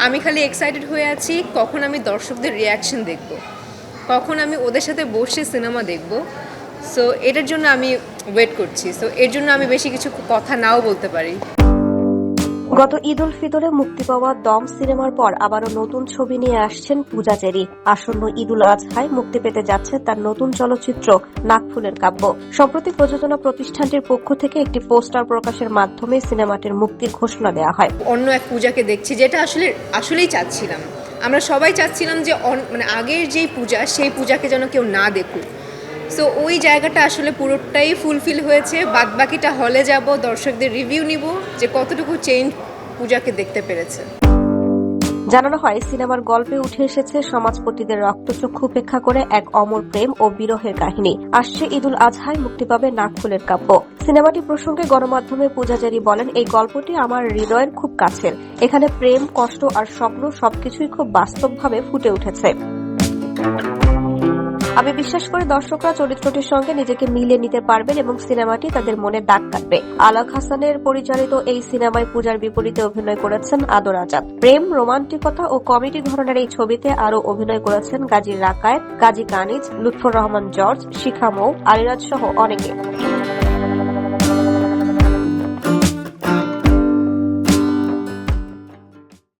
আমি খালি এক্সাইটেড হয়ে আছি কখন আমি দর্শকদের রিয়াকশন দেখব, কখন আমি ওদের সাথে বসে সিনেমা দেখব। সো এটার জন্য আমি ওয়েট করছি। সো এর জন্য আমি বেশি কিছু কথা নাও বলতে পারি। গত ঈদ উল ফিতরে মুক্তি পাওয়া দম সিনেমার পর আবারও নতুন ছবি নিয়ে আসছেন পূজা চেরি। আসন্ন ঈদ উল আজহায় মুক্তি পেতে যাচ্ছে তার নতুন চলচ্চিত্র নাকফুলের কাব্য। সম্প্রতি প্রযোজনা প্রতিষ্ঠানটির পক্ষ থেকে একটি পোস্টার প্রকাশের মাধ্যমে সিনেমাটির মুক্তির ঘোষণা দেওয়া হয়। অন্য এক পূজাকে দেখছি, যেটা আসলেই চাচ্ছিলাম। আমরা সবাই চাচ্ছিলাম যে মানে আগের যেই পূজা, সেই পূজাকে যেন কেউ না দেখুক। সো ওই জায়গাটা আসলে পুরোটাই ফুলফিল হয়েছে। বাদবাকিটা হলে যাব, দর্শকদের রিভিউ নিব যে কতটুকু চেঞ্জ পূজাকে দেখতে পেরেছে। জানানো হয়, সিনেমার গল্পে উঠে এসেছে সমাজপতিদের রক্তচক্ষু উপেক্ষা করে এক অমর প্রেম ও বিরহের কাহিনী। আসছে ঈদ উল আজহায় মুক্তি পাবে নাকফুলের কাব্য। সিনেমাটি প্রসঙ্গে গণমাধ্যমে পূজা চেরি বলেন, এই গল্পটি আমার হৃদয়ের খুব কাছের। এখানে প্রেম, কষ্ট আর স্বপ্ন সবকিছুই খুব বাস্তবভাবে ফুটে উঠেছে। আমি বিশ্বাস করি দর্শকরা চরিত্রটির সঙ্গে নিজেকে মিলিয়ে নিতে পারবেন এবং সিনেমাটি তাদের মনে দাগ কাটবে। আলাক হাসানের পরিচালিত এই সিনেমায় পূজার বিপরীতে অভিনয় করেছেন আদর আজাদ। প্রেম, রোমান্টিকতা ও কমেডি ধরনের এই ছবিতে আরও অভিনয় করেছেন গাজী রাকায়েত, গাজী কানিজ, লুৎফর রহমান জর্জ, শিখা মৌ, আলিরাজ সহ অনেকে।